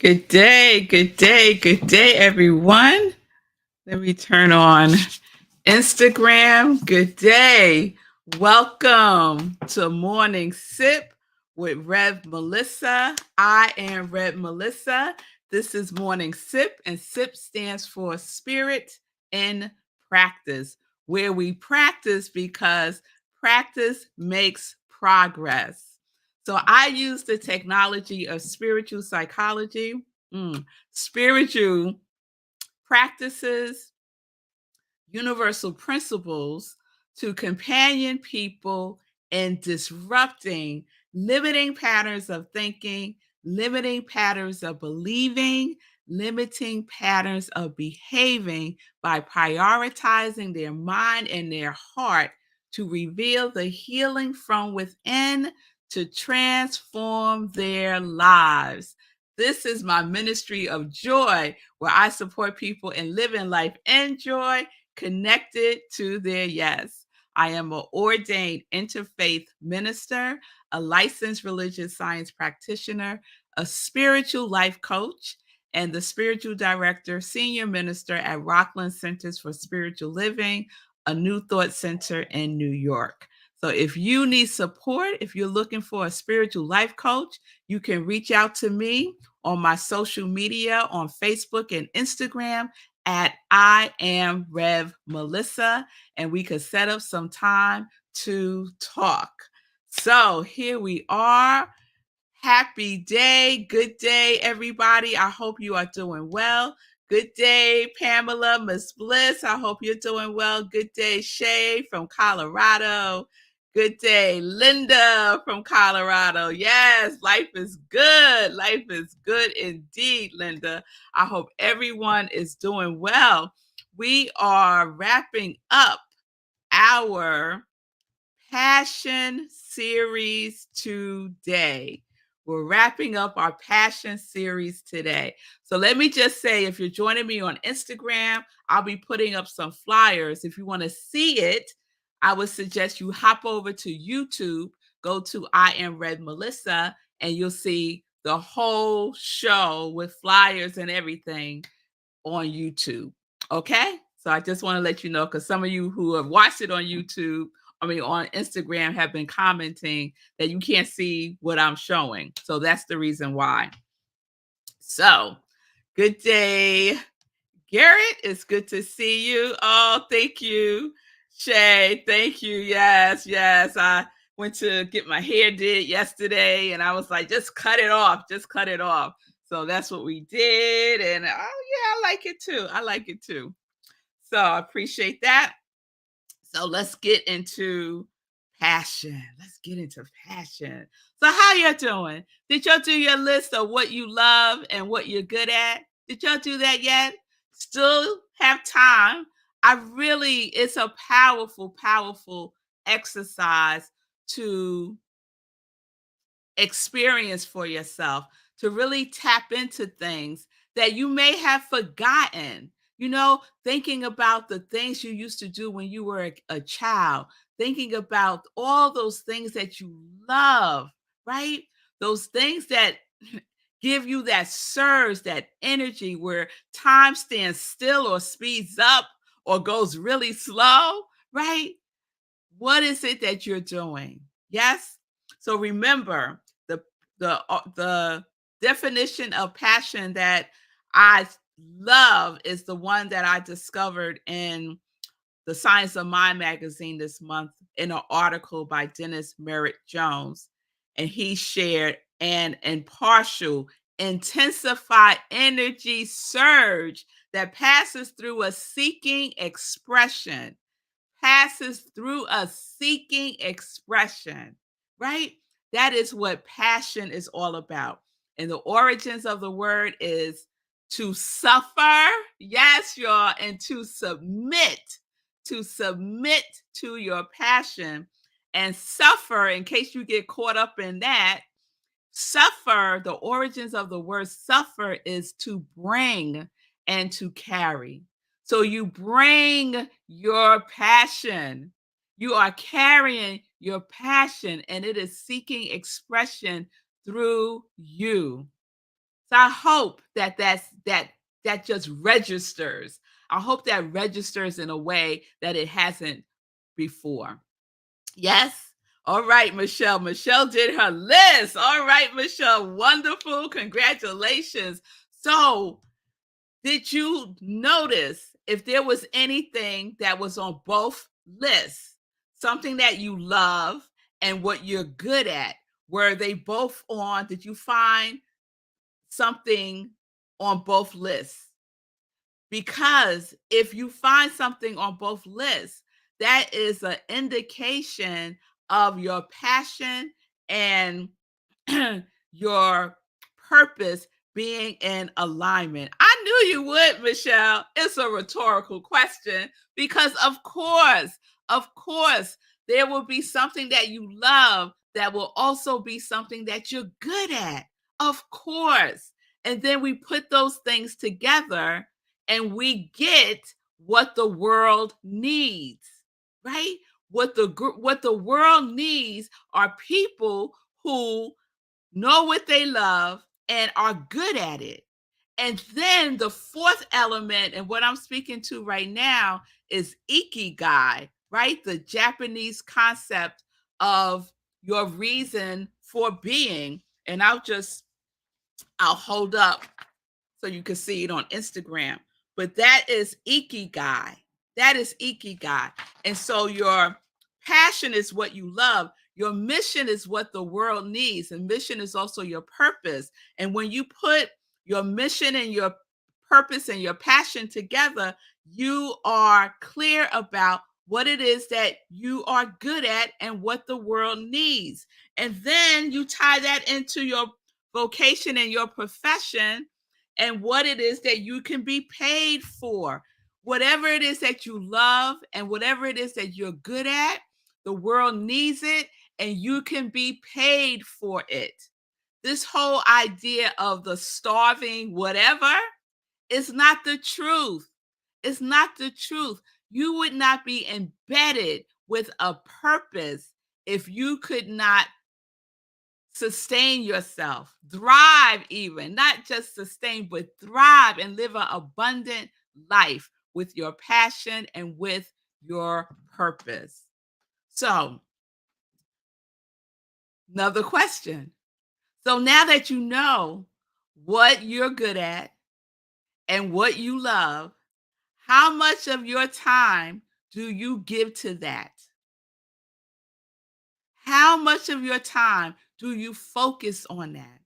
Good day, everyone. Let me turn on Instagram. Good day. Welcome to Morning Sip with Rev Melissa. I am Rev Melissa. This is Morning Sip, and SIP stands for Spirit in Practice, where we practice because practice makes progress. So I use the technology of spiritual psychology, spiritual practices, universal principles to companion people in disrupting limiting patterns of thinking, limiting patterns of believing, limiting patterns of behaving by prioritizing their mind and their heart to reveal the healing from within to transform their lives. This is my ministry of joy, where I support people in living life in joy, connected to their yes. I am an ordained interfaith minister, a licensed religious science practitioner, a spiritual life coach, and the spiritual director, senior minister at Rockland Centers for Spiritual Living, a New Thought Center in New York. So if you need support, if you're looking for a spiritual life coach, you can reach out to me on my social media on Facebook and Instagram at iamrevmelissa, and we could set up some time to talk. So here we are. Happy day. Good day, everybody. I hope you are doing well. Good day, Pamela, Miss Bliss. I hope you're doing well. Good day, Shay from Colorado. Good day, Linda from Colorado. Yes, life is good. Life is good indeed, Linda. I hope everyone is doing well. We are wrapping up our Passion series today. We're wrapping up our Passion series today. So let me just say, if you're joining me on Instagram, I'll be putting up some flyers. If you want to see it, I would suggest you hop over to YouTube, go to I Am Red Melissa, and you'll see the whole show with flyers and everything on YouTube. Okay? So I just want to let you know, because some of you who have watched it on YouTube, on Instagram, have been commenting that you can't see what I'm showing. So that's the reason why. So, good day, Garrett. It's good to see you. Oh, thank you, Shay. Thank you. Yes, yes. I went to get my hair did yesterday, and I was like, just cut it off. Just cut it off. So that's what we did. And oh, yeah, I like it too. I like it too. So I appreciate that. So let's get into passion. Let's get into passion. So how you doing? Did y'all do your list of what you love and what you're good at? Did y'all do that yet? Still have time. It's a powerful, powerful exercise to experience for yourself, to really tap into things that you may have forgotten. Thinking about the things you used to do when you were a child, thinking about all those things that you love, right? Those things that give you that surge, that energy where time stands still or speeds up or goes really slow, right? What is it that you're doing? Yes. So remember, the definition of passion that I love is the one that I discovered in the Science of Mind magazine this month in an article by Dennis Merritt Jones. And he shared an impartial, intensified energy surge that passes through a seeking expression, right? That is what passion is all about. And the origins of the word is to suffer, yes, y'all, and to submit to your passion. And suffer, in case you get caught up in that, suffer, the origins of the word suffer is to bring and to carry. So you bring your passion. You are carrying your passion, and it is seeking expression through you. So I hope that that just registers. I hope that registers in a way that it hasn't before. Yes? All right, Michelle. Michelle did her list. All right, Michelle. Wonderful. Congratulations. So, did you notice if there was anything that was on both lists? Something that you love and what you're good at? Were they both on? Did you find something on both lists? Because if you find something on both lists, that is an indication of your passion and your purpose being in alignment. I knew you would, Michelle. It's a rhetorical question because, of course, there will be something that you love that will also be something that you're good at. Of course. And then we put those things together and we get what the world needs, right? What the world needs are people who know what they love and are good at it. And then the fourth element, and what I'm speaking to right now, is ikigai, right? The Japanese concept of your reason for being. And I'll hold up so you can see it on Instagram. But that is ikigai. That is ikigai. And so your passion is what you love. Your mission is what the world needs. And mission is also your purpose. And when you put your mission and your purpose and your passion together, you are clear about what it is that you are good at and what the world needs. And then you tie that into your vocation and your profession and what it is that you can be paid for. Whatever it is that you love and whatever it is that you're good at, the world needs it and you can be paid for it. This whole idea of the starving whatever is not the truth. It's not the truth. You would not be embedded with a purpose if you could not sustain yourself, thrive even, not just sustain, but thrive and live an abundant life with your passion and with your purpose. So, another question. So now that you know what you're good at and what you love, how much of your time do you give to that? How much of your time do you focus on that?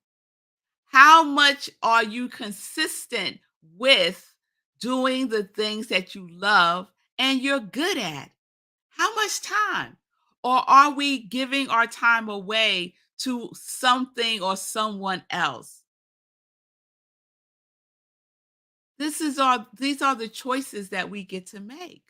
How much are you consistent with doing the things that you love and you're good at? How much time? Or are we giving our time away to something or someone else? These are the choices that we get to make.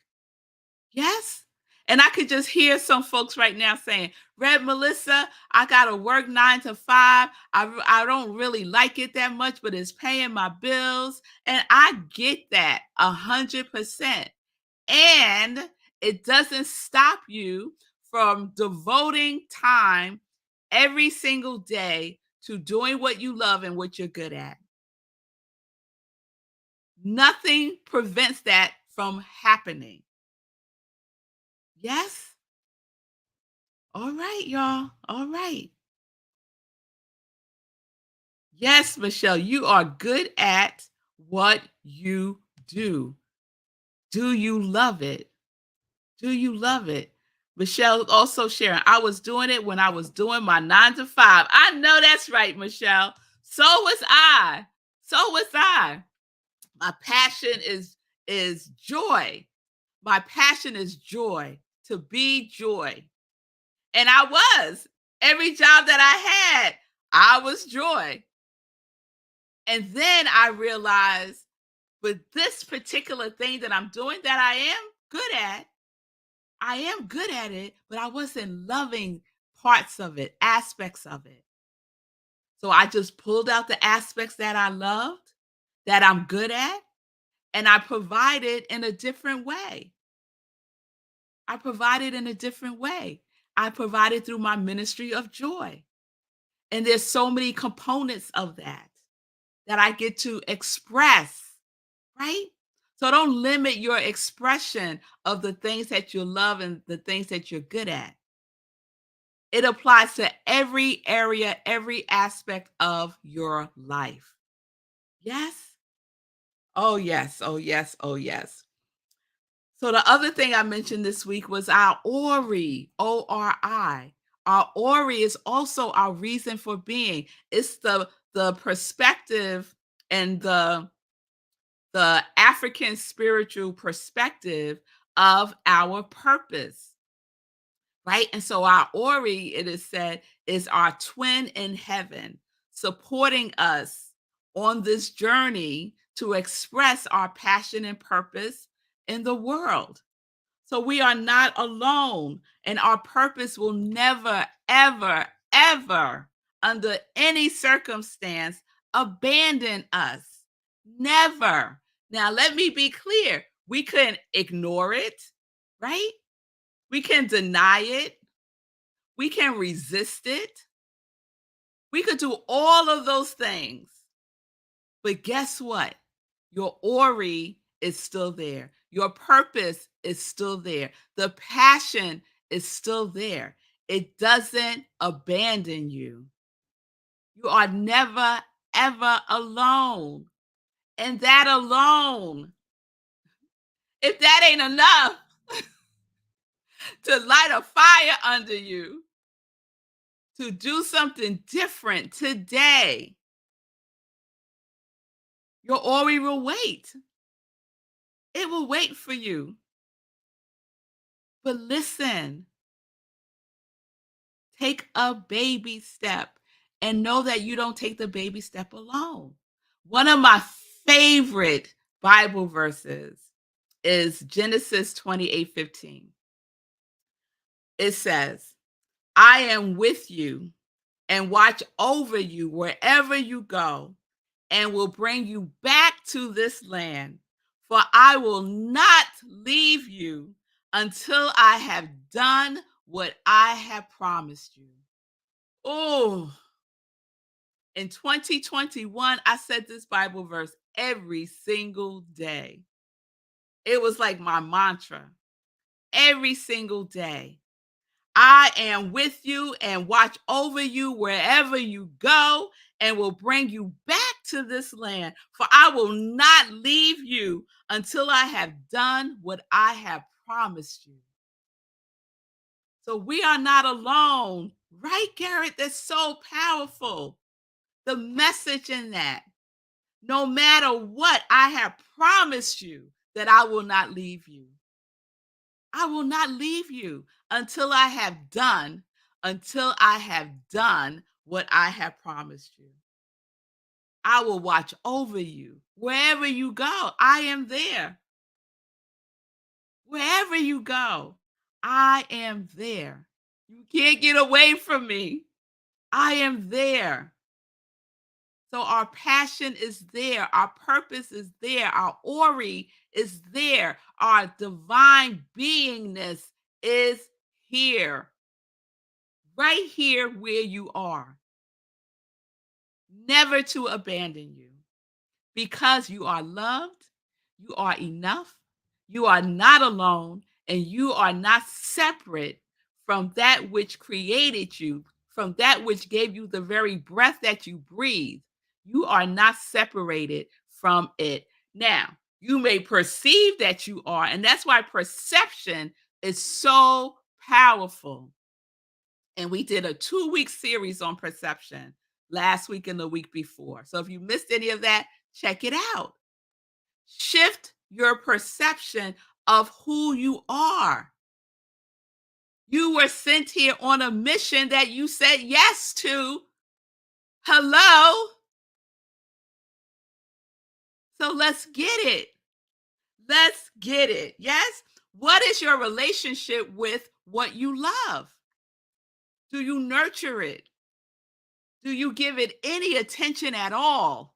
Yes? And I could just hear some folks right now saying, Red Melissa, I got to work 9 to 5. I don't really like it that much, but it's paying my bills. And I get that 100%. And it doesn't stop you from devoting time every single day to doing what you love and what you're good at. Nothing prevents that from happening. Yes? All right, y'all. All right. Yes, Michelle, you are good at what you do. Do you love it? Do you love it? Michelle also sharing, I was doing it when I was doing my 9 to 5. I know that's right, Michelle. So was I. So was I. My passion is joy. My passion is joy, to be joy. And I was. Every job that I had, I was joy. And then I realized with this particular thing that I'm doing that I am good at, I am good at it, but I wasn't loving parts of it, aspects of it. So I just pulled out the aspects that I loved, that I'm good at, and I provided in a different way. I provided in a different way. I provided through my ministry of joy. And there's so many components of that. that I get to express, right? So don't limit your expression of the things that you love and the things that you're good at. It applies to every area, every aspect of your life. Yes? Oh, yes. Oh, yes. Oh, yes. So the other thing I mentioned this week was our ORI, ORI. Our ORI is also our reason for being. It's the perspective and the African spiritual perspective of our purpose, right? And so our Ori, it is said, is our twin in heaven, supporting us on this journey to express our passion and purpose in the world. So we are not alone, and our purpose will never, ever, ever, under any circumstance, abandon us. Never. Now, let me be clear, we can ignore it, right? We can deny it. We can resist it. We could do all of those things. But guess what? Your Ori is still there. Your purpose is still there. The passion is still there. It doesn't abandon you. You are never, ever alone. And that alone, if that ain't enough to light a fire under you, to do something different today, your Ori will wait. It will wait for you. But listen, take a baby step and know that you don't take the baby step alone. One of my favorite Bible verses is Genesis 28:15. It says, I am with you and watch over you wherever you go, and will bring you back to this land. For I will not leave you until I have done what I have promised you. Oh, in 2021, I said this Bible verse every single day. It was like my mantra every single day. I am with you and watch over you wherever you go, and will bring you back to this land. For I will not leave you until I have done what I have promised you. So we are not alone, right, Garrett? That's so powerful. The message in that, no matter what, I have promised you that I will not leave you. I will not leave you until I have done what I have promised you. I will watch over you wherever you go. I am there. Wherever you go, I am there. You can't get away from me. I am there. So our passion is there, our purpose is there, our Ori is there, our divine beingness is here, right here where you are, never to abandon you, because you are loved, you are enough, you are not alone, and you are not separate from that which created you, from that which gave you the very breath that you breathe. You are not separated from it. Now, you may perceive that you are, and that's why perception is so powerful. And we did a 2-week series on perception last week and the week before. So if you missed any of that, check it out. Shift your perception of who you are. You were sent here on a mission that you said yes to. Hello? So let's get it. Let's get it. Yes? What is your relationship with what you love? Do you nurture it? Do you give it any attention at all?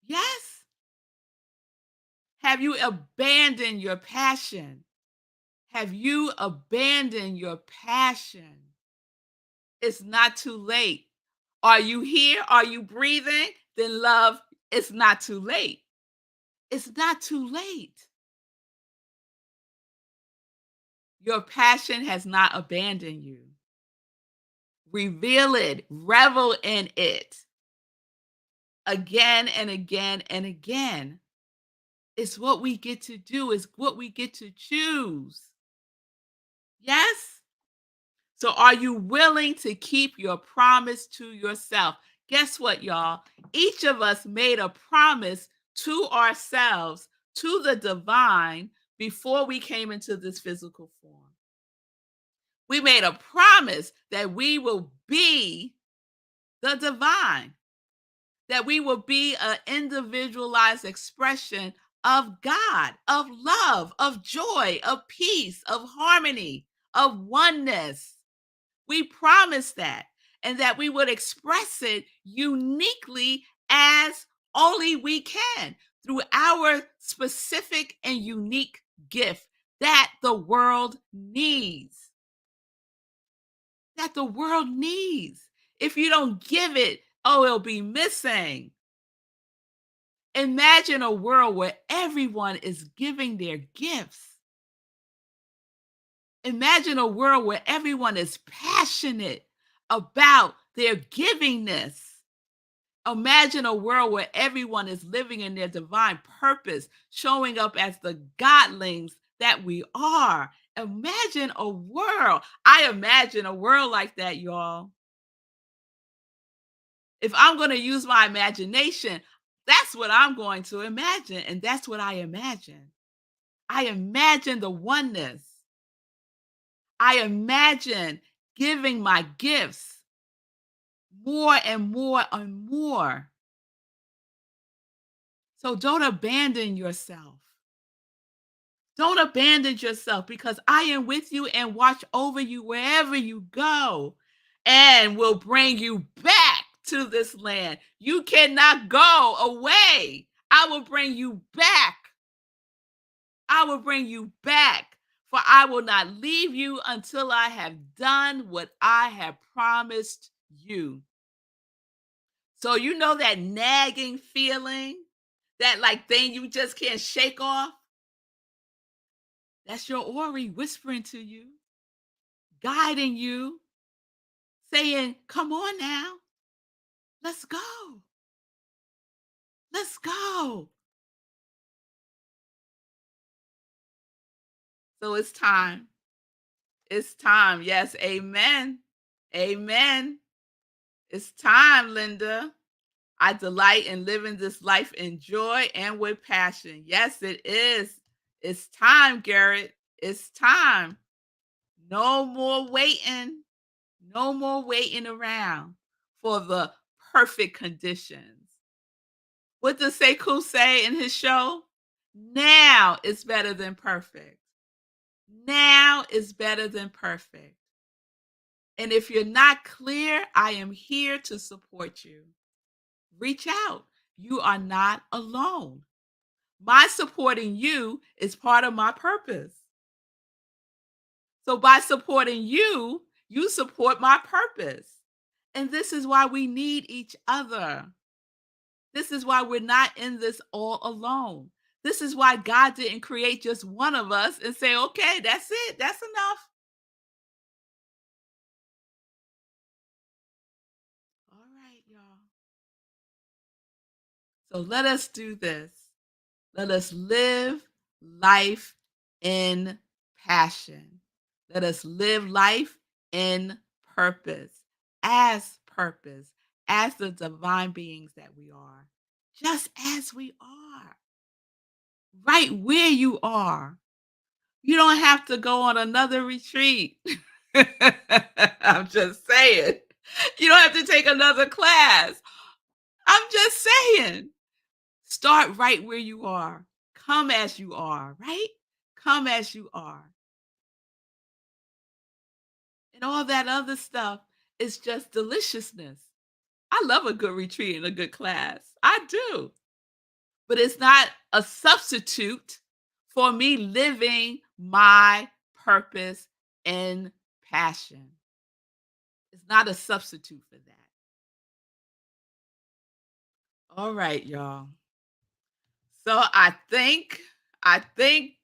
Yes? Have you abandoned your passion? Have you abandoned your passion? It's not too late. Are you here? Are you breathing? Then love, it's not too late. It's not too late. Your passion has not abandoned you. Reveal it, revel in it again and again and again. It's what we get to do, it's what we get to choose. Yes? So, are you willing to keep your promise to yourself? Guess what, y'all? Each of us made a promise to ourselves, to the divine, before we came into this physical form. We made a promise that we will be the divine, that we will be an individualized expression of God, of love, of joy, of peace, of harmony, of oneness. We promised that, and that we would express it uniquely as only we can through our specific and unique gift that the world needs. That the world needs. If you don't give it, oh, it'll be missing. Imagine a world where everyone is giving their gifts. Imagine a world where everyone is passionate about their givingness. Imagine a world where everyone is living in their divine purpose, showing up as the godlings that we are. Imagine a world. I imagine a world like that, y'all. If I'm going to use my imagination, that's what I'm going to imagine. And that's what I imagine. I imagine the oneness. I imagine giving my gifts more and more and more. So don't abandon yourself. Don't abandon yourself, because I am with you and watch over you wherever you go, and will bring you back to this land. You cannot go away. I will bring you back. I will bring you back, for I will not leave you until I have done what I have promised you. So, you know that nagging feeling, that like thing you just can't shake off? That's your Ori whispering to you, guiding you, saying, "Come on now, let's go. Let's go." So it's time. It's time. Yes, amen. Amen. It's time, Linda. I delight in living this life in joy and with passion. Yes, it is. It's time, Garrett. It's time. No more waiting. No more waiting around for the perfect conditions. What does Sekou say in his show? Now is better than perfect. Now is better than perfect. And if you're not clear, I am here to support you. Reach out. You are not alone. My supporting you is part of my purpose. So by supporting you, you support my purpose. And this is why we need each other. This is why we're not in this all alone. This is why God didn't create just one of us and say, okay, that's it. That's enough. All right, y'all. So let us do this. Let us live life in passion. Let us live life in purpose, as the divine beings that we are, just as we are, right where you are. You don't have to go on another retreat. I'm just saying. You don't have to take another class. I'm just saying. Start right where you are. Come as you are, right? Come as you are. And all that other stuff is just deliciousness. I love a good retreat and a good class. I do. But it's not a substitute for me living my purpose and passion. It's not a substitute for that. All right, y'all. So I think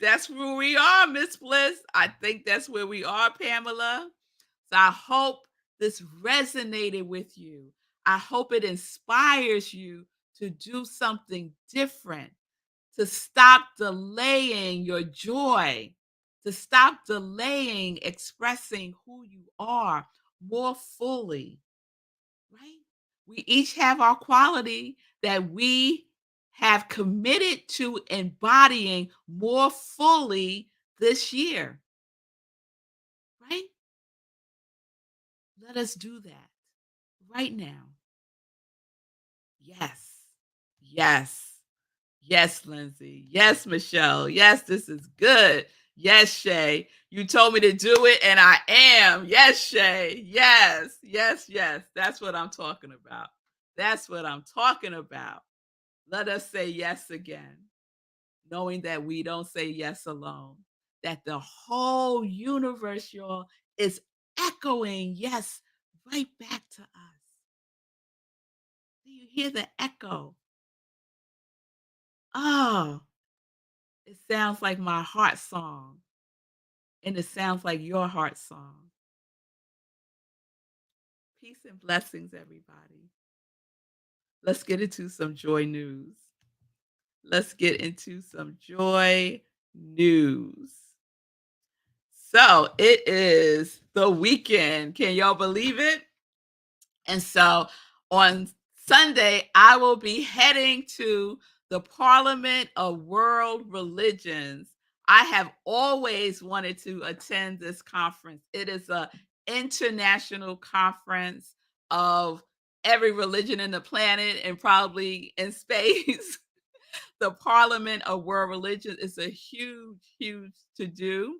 that's where we are, Miss Bliss. I think that's where we are, Pamela. So I hope this resonated with you. I hope it inspires you to do something different, to stop delaying your joy, to stop delaying expressing who you are more fully, right? We each have our quality that we have committed to embodying more fully this year, right? Let us do that right now. Yes. Yes. Yes, Lindsay. Yes, Michelle. Yes, this is good. Yes, Shay. You told me to do it, and I am. Yes, Shay. Yes, yes, yes. That's what I'm talking about. That's what I'm talking about. Let us say yes again, knowing that we don't say yes alone, that the whole universe, y'all, is echoing yes right back to us. Do you hear the echo? Oh, it sounds like my heart song, and it sounds like your heart song. Peace and blessings, everybody. Let's get into some joy news. Let's get into some joy news. So it is the weekend. Can y'all believe it? And so on Sunday, I will be heading to the Parliament of World Religions. I have always wanted to attend this conference. It is a international conference of every religion in the planet and probably in space. The Parliament of World Religions is a huge, huge to do,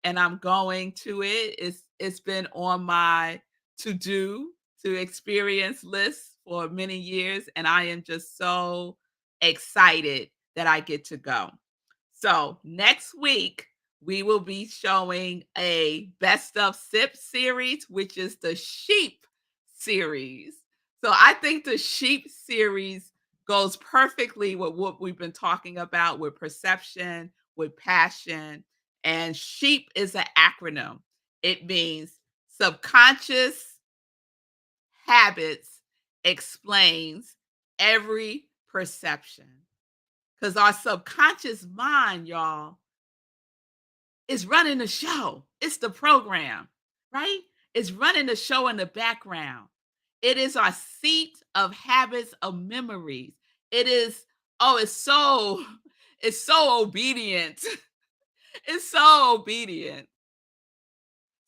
and I'm going to it. It's been on my to do to experience list for many years, and I am just so excited that I get to go. So next week we will be showing a best of sip series, which is the sheep series. So I think the sheep series goes perfectly with what we've been talking about with perception, with passion. And SHEEP is an acronym. It means subconscious habits explains every perception. Because our subconscious mind, y'all, is running the show. It's the program, right? It's running the show in the background. It is our seat of habits of memories. It is, oh, it's so obedient. It's so obedient.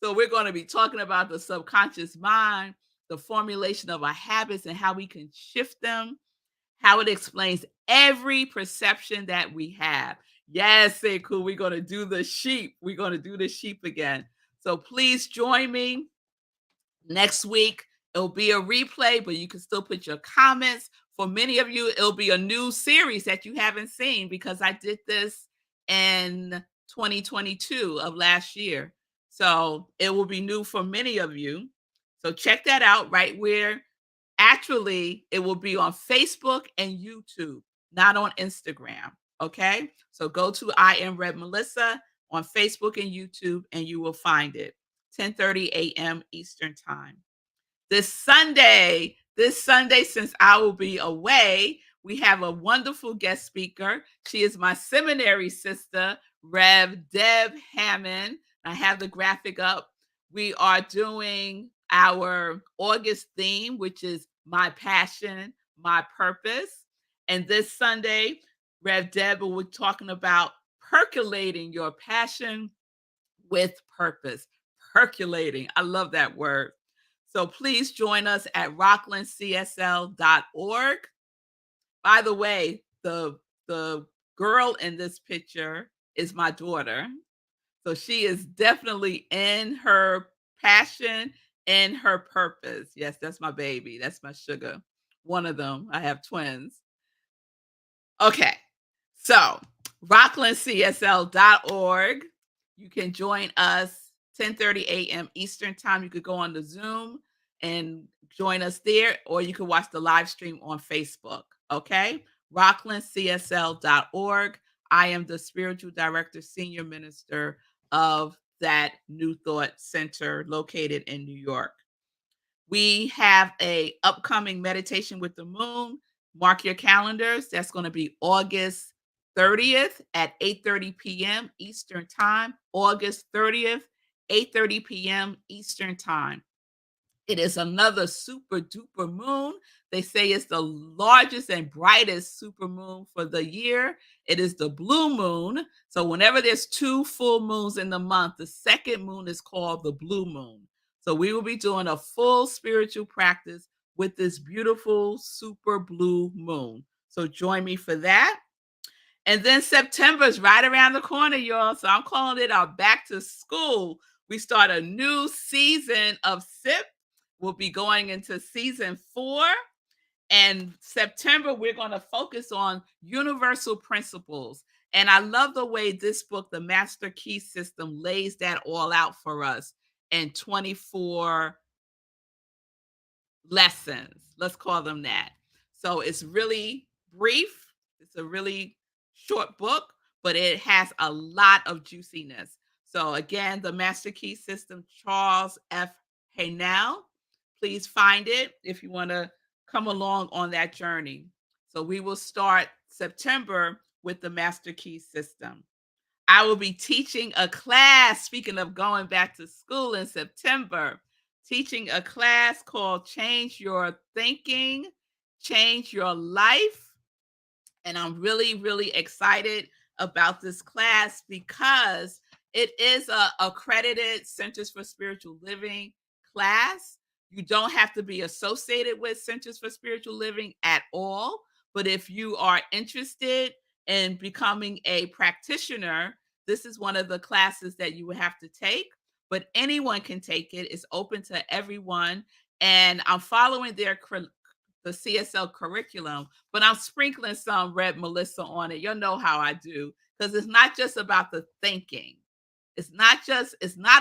So we're going to be talking about the subconscious mind, the formulation of our habits and how we can shift them, how it explains every perception that we have. Yes, say cool. We're going to do the sheep. We're going to do the sheep again. So please join me next week. It'll be a replay, but you can still put your comments. For many of you, it'll be a new series that you haven't seen because I did this in 2022 of last year. So it will be new for many of you. So check that out right where actually it will be on Facebook and YouTube, not on Instagram. Okay. So go to I am Melissa on Facebook and YouTube and you will find it. 10:30 a.m. Eastern Time. This Sunday, since I will be away, we have a wonderful guest speaker. She is my seminary sister, Rev Deb Hammond. I have the graphic up. We are doing our August theme, which is my passion, my purpose. And this Sunday, Rev Deb will be talking about percolating your passion with purpose. Percolating. I love that word. So please join us at rocklandcsl.org. By the way, the girl in this picture is my daughter. So she is definitely in her passion and her purpose. Yes, that's my baby. That's my sugar. One of them. I have twins. Okay. So, rocklandcsl.org. You can join us 10:30 a.m. Eastern Time. You could go on the Zoom and join us there, or you can watch the live stream on Facebook. Okay? rocklandcsl.org. I am the spiritual director, senior minister of that New Thought Center located in New York. We have a upcoming meditation with the moon. Mark your calendars. That's going to be August 30th at 8:30 p.m. Eastern Time. August 30th, 8:30 p.m. Eastern Time. It is another super duper moon. They say it's the largest and brightest super moon for the year. It is the blue moon. So whenever there's two full moons in the month, the second moon is called the blue moon. So we will be doing a full spiritual practice with this beautiful super blue moon. So join me for that. And then September is right around the corner, y'all. So I'm calling it our back to school. We start a new season of SIP. We'll be going into season 4. And September, we're going to focus on universal principles. And I love the way this book, The Master Key System, lays that all out for us in 24 lessons. Let's call them that. So it's really brief. It's a really short book, but it has a lot of juiciness. So again, the Master Key System, Charles F. Haynell. Please find it if you want to come along on that journey. So we will start September with the Master Key System. I will be teaching a class, speaking of going back to school in September, teaching a class called Change Your Thinking, Change Your Life. And I'm really, really excited about this class because it is a accredited Centers for Spiritual Living class. You don't have to be associated with Centers for Spiritual Living at all. But if you are interested in becoming a practitioner, this is one of the classes that you would have to take. But anyone can take it. It's open to everyone. And I'm following the CSL curriculum, but I'm sprinkling some Red Melissa on it. You'll know how I do, because it's not just about the thinking. It's not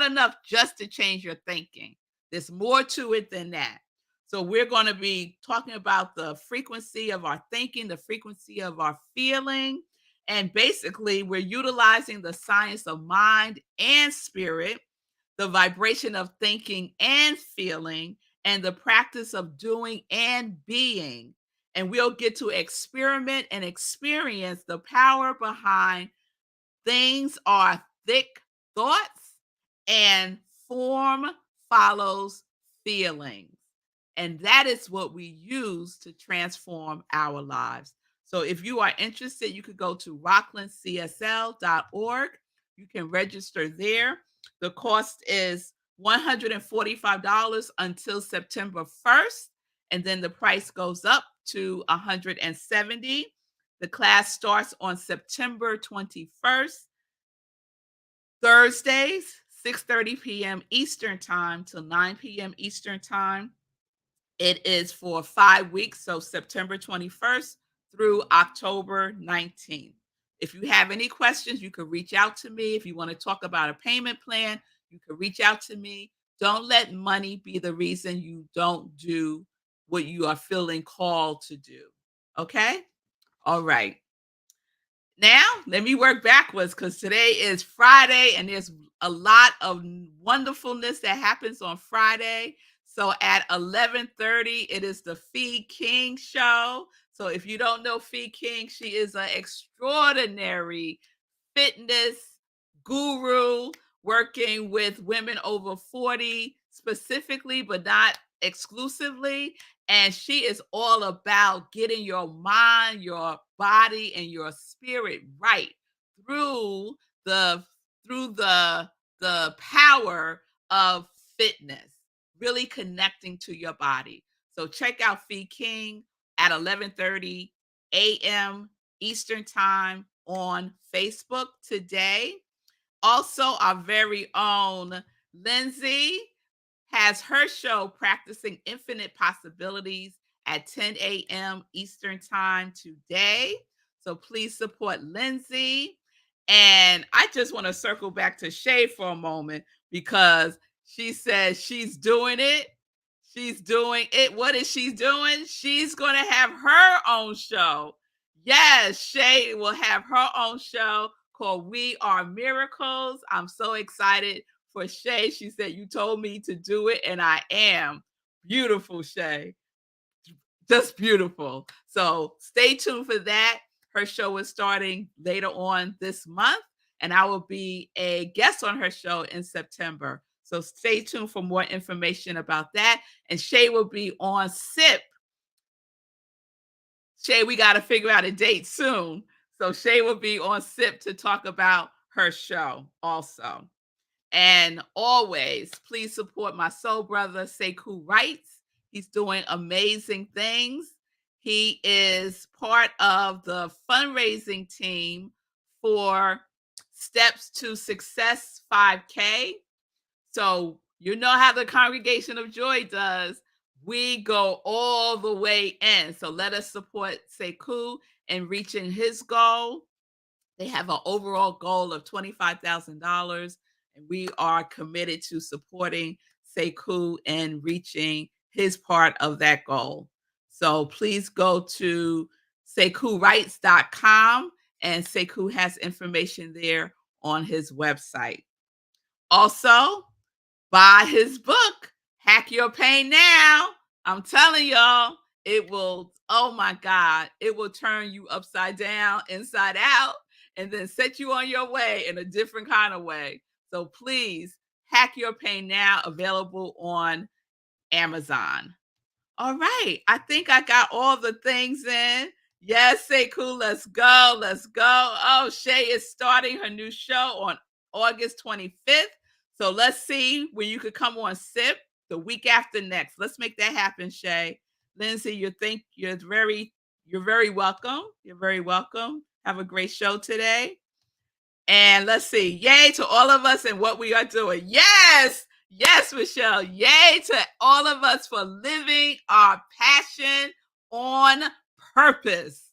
enough just to change your thinking. There's more to it than that. So we're going to be talking about the frequency of our thinking, the frequency of our feeling, and basically we're utilizing the science of mind and spirit, the vibration of thinking and feeling, and the practice of doing and being. And we'll get to experiment and experience the power behind things are thick thoughts and form follows feelings. And that is what we use to transform our lives. So if you are interested, you could go to rocklandcsl.org. You can register there. The cost is $145 until September 1st, and then the price goes up to $170. The class starts on September 21st, Thursdays, 6:30 p.m. Eastern Time till 9 p.m. Eastern Time. It is for 5 weeks, so September 21st through October 19th. If you have any questions, you can reach out to me. If you want to talk about a payment plan, you can reach out to me. Don't let money be the reason you don't do what you are feeling called to do. Okay? All right. Now, let me work backwards because today is Friday and there's a lot of wonderfulness that happens on Friday. So at 11:30, it is the Fee King show. So if you don't know Fee King, she is an extraordinary fitness guru working with women over 40 specifically, but not exclusively. And she is all about getting your mind, your body, and your spirit right through the the power of fitness, really connecting to your body. So check out Fee King at 11:30 a.m. Eastern Time on Facebook today. Also, our very own Lindsay has her show Practicing Infinite Possibilities at 10 a.m. Eastern Time today. So please support Lindsay. And I just want to circle back to Shay for a moment because she says she's doing it. She's doing it. What is she doing? She's going to have her own show. Yes, Shay will have her own show called We Are Miracles. I'm so excited for Shay. She said, "You told me to do it, and I am." Beautiful, Shay. Just beautiful. So stay tuned for that. Her show is starting later on this month, and I will be a guest on her show in September. So stay tuned for more information about that. And Shay will be on SIP. Shay, we got to figure out a date soon. So Shay will be on SIP to talk about her show also. And always, please support my soul brother, Sekou Wrights. He's doing amazing things. He is part of the fundraising team for Steps to Success 5K. So you know how the Congregation of Joy does. We go all the way in. So let us support Sekou in reaching his goal. They have an overall goal of $25,000, and we are committed to supporting Sekou and reaching his part of that goal. So please go to SekouWrights.com, and Sekou has information there on his website. Also, buy his book, Hack Your Pain Now. I'm telling y'all, it will, oh my God, it will turn you upside down, inside out, and then set you on your way in a different kind of way. So please, Hack Your Pain Now, available on Amazon. All right. I think I got all the things in. Yes, Sekou, let's go. Let's go. Oh, Shay is starting her new show on August 25th. So let's see when you could come on SIP the week after next. Let's make that happen, Shay. Lindsay, you're very welcome. You're very welcome. Have a great show today. And let's see. Yay to all of us and what we are doing. Yes. Yes, Michelle. Yay to all of us for living our passion on purpose.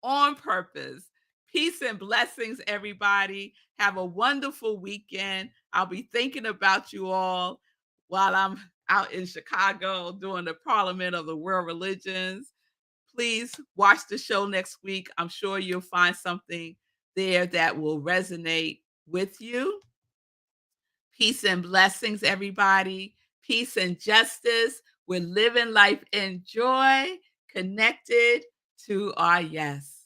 On purpose. Peace and blessings, everybody. Have a wonderful weekend. I'll be thinking about you all while I'm out in Chicago doing the Parliament of the World Religions. Please watch the show next week. I'm sure you'll find something there that will resonate with you. Peace and blessings, everybody. Peace and justice. We're living life in joy, connected to our yes.